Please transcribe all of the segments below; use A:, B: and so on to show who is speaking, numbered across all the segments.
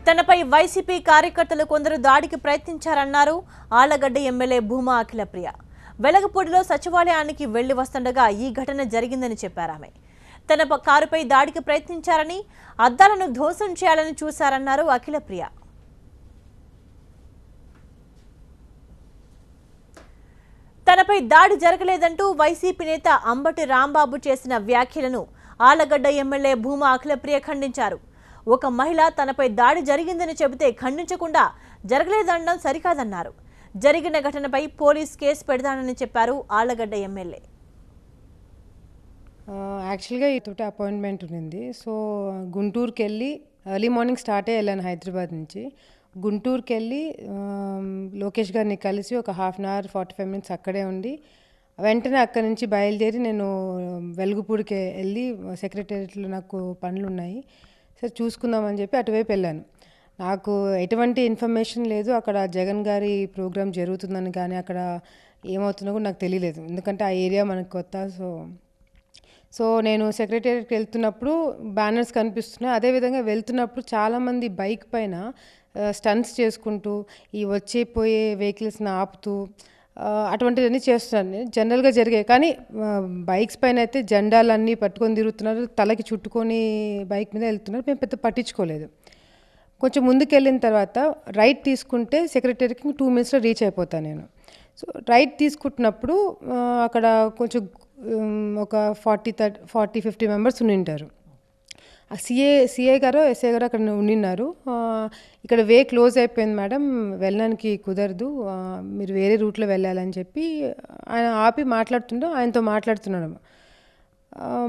A: తనపై వైసీపీ కార్యకర్తలు కొందరు దాడికి ప్రయత్నించారన్నారు ఆళ్లగడ్డ ఎమ్మెల్యే భూమా అఖిలప్రియ. వెలగపూడిలో సచివాలయానికి వెళ్లి వస్తుండగా ఈ ఘటన జరిగిందని చెప్పారామె. తన కారుపై దాడికి ప్రయత్నించారని, అద్దాలను ధ్వంసం చేయాలని చూశారన్నారు అఖిలప్రియ. తనపై దాడి జరగలేదంటూ వైసీపీ నేత అంబటి రాంబాబు చేసిన వ్యాఖ్యలను ఆళ్లగడ్డ ఎమ్మెల్యే భూమా అఖిలప్రియ ఖండించారు. ఒక మహిళ తనపై దాడి జరిగిందని చెబితే ఖండించకుండా జరగలేదనడం సరికాదన్నారు. జరిగిన ఘటనపై పోలీస్ కేసు పెడతానని చెప్పారు ఆళ్లగడ్డ ఎమ్మెల్యే.
B: యాక్చువల్గా తోటి అపాయింట్మెంట్ ఉంది. సో గుంటూరుకి వెళ్ళి ఎర్లీ మార్నింగ్ స్టార్ట్ వెళ్ళాను హైదరాబాద్ నుంచి. గుంటూరుకి వెళ్ళి లోకేష్ గారిని కలిసి ఒక హాఫ్ అన్ అవర్ 45 మినిట్స్ అక్కడే ఉండి వెంటనే అక్కడి నుంచి బయలుదేరి నేను వెలుగుపూడికి వెళ్ళి సెక్రటేరియట్లో నాకు పనులు ఉన్నాయి, సరే చూసుకుందామని చెప్పి అటువైపు వెళ్ళాను. నాకు ఎటువంటి ఇన్ఫర్మేషన్ లేదు అక్కడ జగన్ గారి ప్రోగ్రామ్ జరుగుతుందని, కానీ అక్కడ ఏమవుతుందో కూడా నాకు తెలియలేదు, ఎందుకంటే ఆ ఏరియా మనకు కొత్త. సో నేను సెక్రటేరియట్కి వెళ్తున్నప్పుడు బ్యానర్స్ కనిపిస్తున్నాయి. అదేవిధంగా వెళ్తున్నప్పుడు చాలామంది బైక్ పైన స్టంట్స్ చేసుకుంటూ ఈ వచ్చేపోయే వెహికల్స్ని ఆపుతూ అటువంటివన్నీ చేస్తున్నాను. జనరల్గా జరిగాయి, కానీ బైక్స్ పైన అయితే జెండాలన్నీ పట్టుకొని తిరుగుతున్నారు, తలకి చుట్టుకొని బైక్ మీద వెళ్తున్నారు. మేము పెద్ద పట్టించుకోలేదు. కొంచెం ముందుకు వెళ్ళిన తర్వాత రైట్ తీసుకుంటే సెక్రటరీకి 2 మినిట్స్లో రీచ్ అయిపోతాను నేను. సో రైట్ తీసుకుంటున్నప్పుడు అక్కడ కొంచెం ఒక 40-50 మెంబర్స్ ఉండింటారు. ఆ సిఐ గారు ఎస్ఐ గారు అక్కడ ఉండిన్నారు. ఇక్కడ వే క్లోజ్ అయిపోయింది మేడం, వెళ్ళడానికి కుదరదు, మీరు వేరే రూట్లో వెళ్ళాలని చెప్పి ఆయన ఆపి ఆయనతో మాట్లాడుతున్నాడు.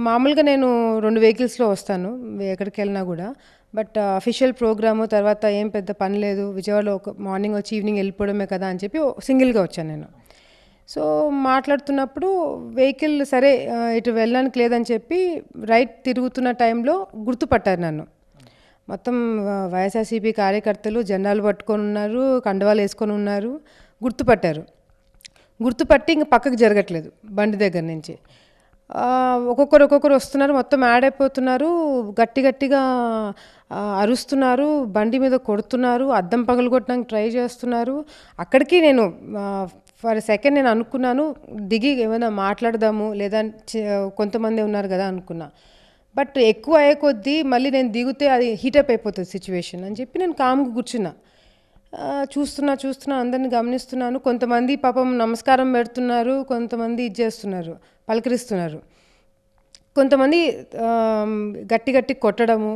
B: మామూలుగా నేను 2 వెహికల్స్లో వస్తాను ఎక్కడికి వెళ్ళినా కూడా, బట్ అఫీషియల్ ప్రోగ్రాము తర్వాత ఏం పెద్ద పని లేదు, విజయవాడలో ఒక మార్నింగ్ వచ్చి ఈవినింగ్ వెళ్ళిపోవడమే కదా అని చెప్పి సింగిల్గా వచ్చాను నేను. సో మాట్లాడుతున్నప్పుడు వెహికల్ సరే ఇటు వెళ్ళడానికి లేదని చెప్పి రైట్ తిరుగుతున్న టైంలో గుర్తుపట్టారు నన్ను. మొత్తం వైఎస్ఆర్సీపీ కార్యకర్తలు జెండాలు పట్టుకొని ఉన్నారు, కండవాలు వేసుకొని ఉన్నారు. గుర్తుపట్టి ఇంక పక్కకు జరగట్లేదు బండి దగ్గర నుంచి. ఒక్కొక్కరు వస్తున్నారు, మొత్తం యాడ్ అయిపోతున్నారు, గట్టిగా అరుస్తున్నారు, బండి మీద కొడుతున్నారు, అద్దం పగలగొట్టడానికి ట్రై చేస్తున్నారు. అక్కడికి నేను ఫర్ సెకండ్ నేను అనుకున్నాను దిగి ఏమైనా మాట్లాడదాము, లేదా కొంతమంది ఉన్నారు కదా అనుకున్నా. బట్ ఎక్కువ అయ్యే కొద్దీ మళ్ళీ నేను దిగితే అది హీటప్ అయిపోతుంది సిచ్యువేషన్ అని చెప్పి నేను కామ్గా కూర్చున్నా. చూస్తున్నా అందరిని గమనిస్తున్నాను. కొంతమంది పాపం నమస్కారం పెడుతున్నారు, కొంతమంది ఇది చేస్తున్నారు, పలకరిస్తున్నారు. కొంతమంది గట్టి కొట్టడము,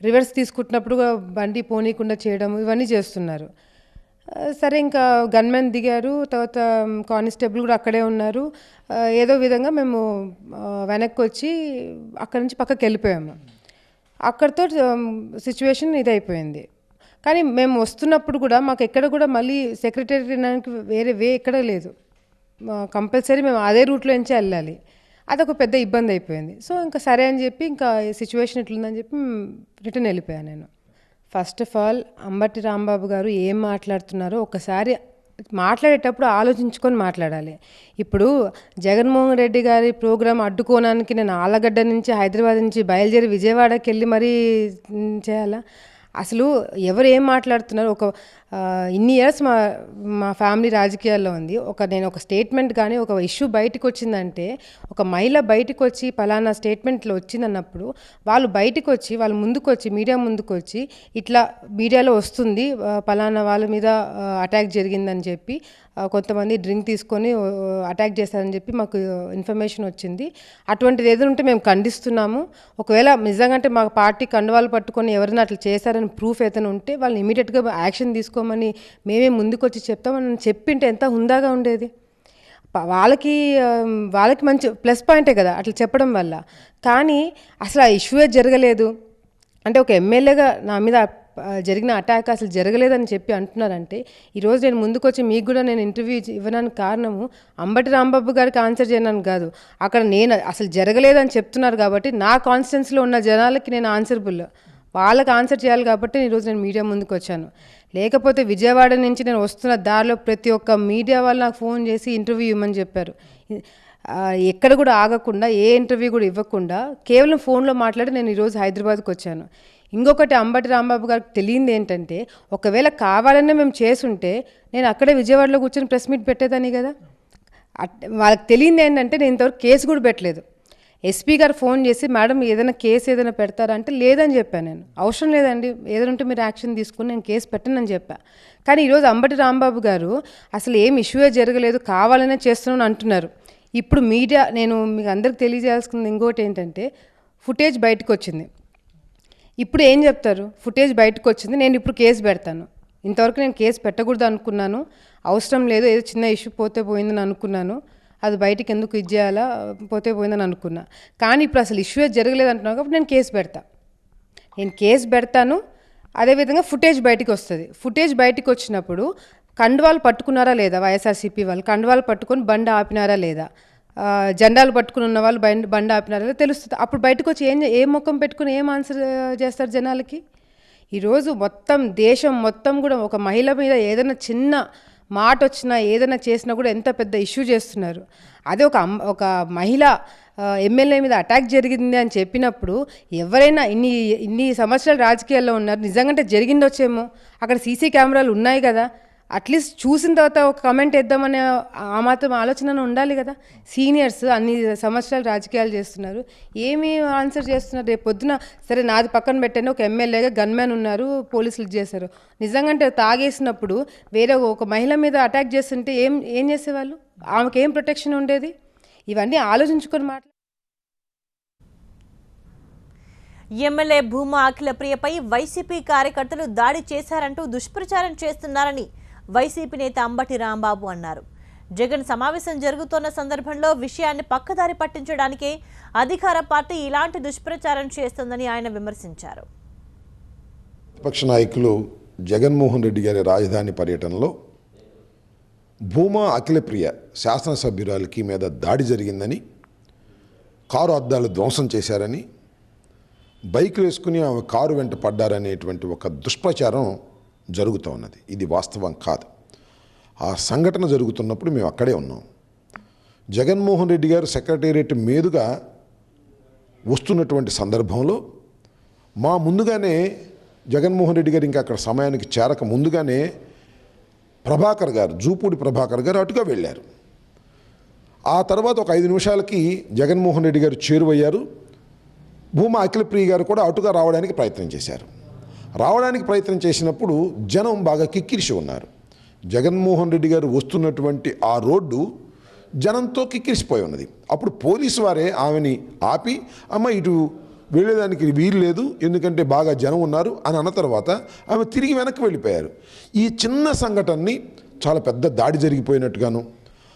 B: రివర్స్ తీసుకుంటున్నప్పుడు బండి పోనీకుండా చేయడము, ఇవన్నీ చేస్తున్నారు. సరే ఇంకా గన్మెన్ దిగారు, తర్వాత కానిస్టేబుల్ కూడా అక్కడే ఉన్నారు. ఏదో విధంగా మేము వెనక్కి వచ్చి అక్కడి నుంచి పక్కకి వెళ్ళిపోయాము. అక్కడితో సిచ్యువేషన్ ఇదైపోయింది. కానీ మేము వస్తున్నప్పుడు కూడా మాకు ఎక్కడ కూడా మళ్ళీ సెక్రటేరియట్కి వేరే వే ఎక్కడ లేదు, కంపల్సరీ మేము అదే రూట్లో నుంచే వెళ్ళాలి. అదొక పెద్ద ఇబ్బంది అయిపోయింది. సో ఇంకా సరే అని చెప్పి ఇంకా సిచ్యువేషన్ ఇట్లుందని చెప్పి రిటర్న్ వెళ్ళిపోయాను నేను. First of all Ambati Rambabu గారు ఏం మాట్లాడుతున్నారో ఒకసారి మాట్లాడేటప్పుడు ఆలోచించుకొని మాట్లాడాలి. ఇప్పుడు జగన్మోహన్ రెడ్డి గారి ప్రోగ్రాం అడ్డుకోవడానికి నేను ఆళ్లగడ్డ నుంచి హైదరాబాద్ నుంచి బయలుదేరి విజయవాడకి వెళ్ళి మరీ చేయాలా? అసలు ఎవరు ఏం మాట్లాడుతున్నారు? ఇన్ని ఇయర్స్ మా ఫ్యామిలీ రాజకీయాల్లో ఉంది. నేను ఒక స్టేట్మెంట్ కానీ ఒక ఇష్యూ బయటకు వచ్చిందంటే, ఒక మహిళ బయటకు వచ్చి పలానా స్టేట్మెంట్లో వచ్చిందన్నప్పుడు వాళ్ళు ముందుకు వచ్చి మీడియా ముందుకు వచ్చి ఇట్లా మీడియాలో వస్తుంది పలానా వాళ్ళ మీద అటాక్ జరిగిందని చెప్పి, కొంతమంది డ్రింక్ తీసుకొని అటాక్ చేశారని చెప్పి మాకు ఇన్ఫర్మేషన్ వచ్చింది. అటువంటిది ఏదైనా ఉంటే మేము ఖండిస్తున్నాము. ఒకవేళ నిజంగా అంటే మా పార్టీ కండువాలు పట్టుకొని ఎవరైనా అట్లా చేశారని ప్రూఫ్ ఏదైనా ఉంటే వాళ్ళని ఇమీడియట్గా యాక్షన్ తీసుకోమని మేమే ముందుకు వచ్చి చెప్తామని చెప్పింటే ఎంత హుందాగా ఉండేది. వాళ్ళకి మంచి ప్లస్ పాయింటే కదా అట్లా చెప్పడం వల్ల. కానీ అసలు ఆ ఇష్యూయే జరగలేదు అంటే, ఒక ఎమ్మెల్యేగా నా మీద జరిగిన అటాక్ అసలు జరగలేదని చెప్పి అంటున్నారంటే, ఈరోజు నేను ముందుకు వచ్చి మీకు కూడా నేను ఇంటర్వ్యూ ఇవ్వడానికి కారణము అంబటి రాంబాబు గారికి ఆన్సర్ చేయడానికి కాదు, అక్కడ నేను అసలు జరగలేదని చెప్తున్నారు కాబట్టి నా కాన్స్టిట్యున్సీలో ఉన్న జనాలకి నేను ఆన్సరబుల్, వాళ్ళకి ఆన్సర్ చేయాలి కాబట్టి ఈరోజు నేను మీడియా ముందుకు వచ్చాను. లేకపోతే విజయవాడ నుంచి నేను వస్తున్న దారిలో ప్రతి ఒక్క మీడియా వాళ్ళు నాకు ఫోన్ చేసి ఇంటర్వ్యూ ఇవ్వమని చెప్పారు. ఎక్కడ కూడా ఆగకుండా ఏ ఇంటర్వ్యూ కూడా ఇవ్వకుండా కేవలం ఫోన్లో మాట్లాడి నేను ఈరోజు హైదరాబాద్కి వచ్చాను. ఇంకొకటి అంబటి రాంబాబు గారికి తెలియంది ఏంటంటే, ఒకవేళ కావాలనే మేము చేసుంటే నేను అక్కడే విజయవాడలో కూర్చొని ప్రెస్ మీట్ పెట్టేదాన్ని కదా. వాళ్ళకి తెలియంది ఏంటంటే, నేను ఇంతవరకు కేసు కూడా పెట్టలేదు. ఎస్పీ గారు ఫోన్ చేసి, మేడం ఏదైనా కేసు ఏదైనా పెడతారా అంటే లేదని చెప్పాను. నేను అవసరం లేదండి, ఏదైనా ఉంటే మీరు యాక్షన్ తీసుకుని నేను కేసు పెట్టనని చెప్పా. కానీ ఈరోజు అంబటి రాంబాబు గారు అసలు ఏం ఇష్యూయే జరగలేదు, కావాలనే చేస్తున్నాను అంటున్నారు. ఇప్పుడు మీడియా, నేను మీకు అందరికి తెలియజేయాల్సింది ఇంకోటి ఏంటంటే, ఫుటేజ్ బయటకు వచ్చింది. ఇప్పుడు ఏం చెప్తారు? ఫుటేజ్ బయటకు వచ్చింది, నేను ఇప్పుడు కేసు పెడతాను. ఇంతవరకు నేను కేసు పెట్టకూడదు అనుకున్నాను, అవసరం లేదు, ఏదో చిన్న ఇష్యూ పోతే పోయిందని అనుకున్నాను, అది బయటికి ఎందుకు ఇచ్చేయాలా, పోతే పోయిందని అనుకున్నా. కానీ ఇప్పుడు అసలు ఇష్యూ జరగలేదు అంటున్నాను కాబట్టి నేను కేసు పెడతాను. అదేవిధంగా ఫుటేజ్ బయటికి వస్తుంది. ఫుటేజ్ బయటికి వచ్చినప్పుడు కండువాలు పట్టుకున్నారా లేదా, వైఎస్ఆర్సీపీ వాళ్ళు కండువాలు పట్టుకొని బండి ఆపినారా లేదా, జెండాలు పట్టుకుని ఉన్న వాళ్ళు బండి ఆపినారా లేదా తెలుస్తుంది. అప్పుడు బయటకు వచ్చి ఏ ముఖం పెట్టుకుని ఏం ఆన్సర్ చేస్తారు జనాలకి? ఈరోజు మొత్తం దేశం మొత్తం కూడా ఒక మహిళ మీద ఏదైనా చిన్న మాట వచ్చినా ఏదైనా చేసినా కూడా ఎంత పెద్ద ఇష్యూ చేస్తున్నారు. అదే ఒక మహిళ ఎమ్మెల్యే మీద అటాక్ జరిగింది అని చెప్పినప్పుడు ఎవరైనా ఇన్ని సంవత్సరాలు రాజకీయాల్లో ఉన్నారు, నిజంగా జరిగిందొచ్చేమో, అక్కడ సీసీ కెమెరాలు ఉన్నాయి కదా, అట్లీస్ట్ చూసిన తర్వాత ఒక కమెంట్ వేద్దామనే ఆ మాత్రం ఆలోచన ఉండాలి కదా. సీనియర్స్ అన్ని సంవత్సరాలు రాజకీయాలు చేస్తున్నారు, ఏమి ఆన్సర్ చేస్తున్నారు? రేపు పొద్దున సరే నాది పక్కన పెట్టండి, ఒక ఎమ్మెల్యేగా గన్మ్యాన్ ఉన్నారు, పోలీసులు చేశారు, నిజంగా తాగేసినప్పుడు వేరే ఒక మహిళ మీద అటాక్ చేస్తుంటే ఏం చేసేవాళ్ళు? ఆమెకి ఏం ప్రొటెక్షన్ ఉండేది? ఇవన్నీ ఆలోచించుకొని
A: ఎమ్మెల్యే భూమా అఖిలప్రియపై వైసీపీ కార్యకర్తలు దాడి చేశారంటూ దుష్ప్రచారం చేస్తున్నారని వైసీపీ నేత అంబటి రాంబాబు అన్నారు. జగన్ సమావేశం జరుగుతున్న సందర్భంలో విషయాన్ని పక్కదారి పట్టించడానికే అధికార పార్టీ ఇలాంటి దుష్ప్రచారం చేస్తుందని ఆయన విమర్శించారు.
C: విపక్ష నాయకులు జగన్మోహన్ రెడ్డి గారి రాజధాని పర్యటనలో భూమా అఖిలప్రియ శాసనసభ్యురాలికి మీద దాడి జరిగిందని, కారు అద్దాలు ధ్వంసం చేశారని, బైకులు వేసుకుని ఆమె కారు వెంట పడ్డారనేటువంటి ఒక దుష్ప్రచారం జరుగుతూ ఉన్నది. ఇది వాస్తవం కాదు. ఆ సంఘటన జరుగుతున్నప్పుడు మేము అక్కడే ఉన్నాం. జగన్మోహన్ రెడ్డి గారు సెక్రటేరియట్ మీదుగా వస్తున్నటువంటి సందర్భంలో మా ముందుగానే జగన్మోహన్ రెడ్డి గారు ఇంకా అక్కడ సమయానికి చేరక ముందుగానే ప్రభాకర్ గారు, జూపూడి ప్రభాకర్ గారు అటుగా వెళ్ళారు. ఆ తర్వాత ఒక 5 నిమిషాలకి జగన్మోహన్ రెడ్డి గారు చేరువయ్యారు. భూమా అఖిలప్రియ గారు కూడా అటుగా రావడానికి ప్రయత్నం చేసినప్పుడు జనం బాగా కిక్కిరిసి ఉన్నారు. జగన్మోహన్ రెడ్డి గారు వస్తున్నటువంటి ఆ రోడ్డు జనంతో కిక్కిరిసిపోయి ఉన్నది. అప్పుడు పోలీసు వారే ఆమెని ఆపి, అమ్మ ఇటు వెళ్ళేదానికి వీలు లేదు, ఎందుకంటే బాగా జనం ఉన్నారు అని అన్న తర్వాత ఆమె తిరిగి వెనక్కి వెళ్ళిపోయారు. ఈ చిన్న సంఘటనని చాలా పెద్ద దాడి జరిగిపోయినట్టుగాను,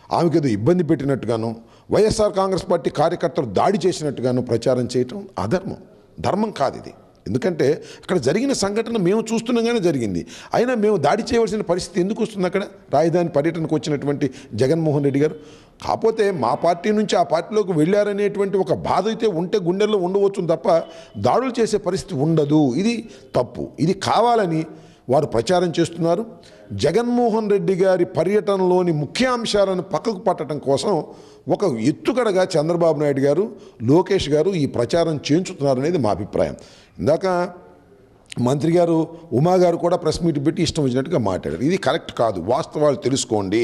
C: ఆమెకు ఏదో ఇబ్బంది పెట్టినట్టుగాను, వైఎస్ఆర్ కాంగ్రెస్ పార్టీ కార్యకర్తలు దాడి చేసినట్టుగాను ప్రచారం చేయటం అధర్మం, ధర్మం కాదు ఇది. ఎందుకంటే అక్కడ జరిగిన సంఘటన మేము చూస్తుండగానే జరిగింది. అయినా మేము దాడి చేయవలసిన పరిస్థితి ఎందుకు వస్తుంది? అక్కడ రాజధాని పర్యటనకు వచ్చినటువంటి జగన్మోహన్ రెడ్డి గారు కాకపోతే మా పార్టీ నుంచి ఆ పార్టీలోకి వెళ్ళారనేటువంటి ఒక బాధ అయితే ఉంటే గుండెల్లో ఉండవచ్చు తప్ప దాడులు చేసే పరిస్థితి ఉండదు. ఇది తప్పు. ఇది కావాలని వారు ప్రచారం చేస్తున్నారు. జగన్మోహన్ రెడ్డి గారి పర్యటనలోని ముఖ్యాంశాలను పక్కకు పట్టడం కోసం ఒక ఎత్తుగడగా చంద్రబాబు నాయుడు గారు, లోకేష్ గారు ఈ ప్రచారం చేయించుతున్నారనేది మా అభిప్రాయం. ఇందాక మంత్రి గారు, ఉమా గారు కూడా ప్రెస్ మీట్ పెట్టి ఇష్టం వచ్చినట్టుగా మాట్లాడారు. ఇది కరెక్ట్ కాదు. వాస్తవాలు తెలుసుకోండి.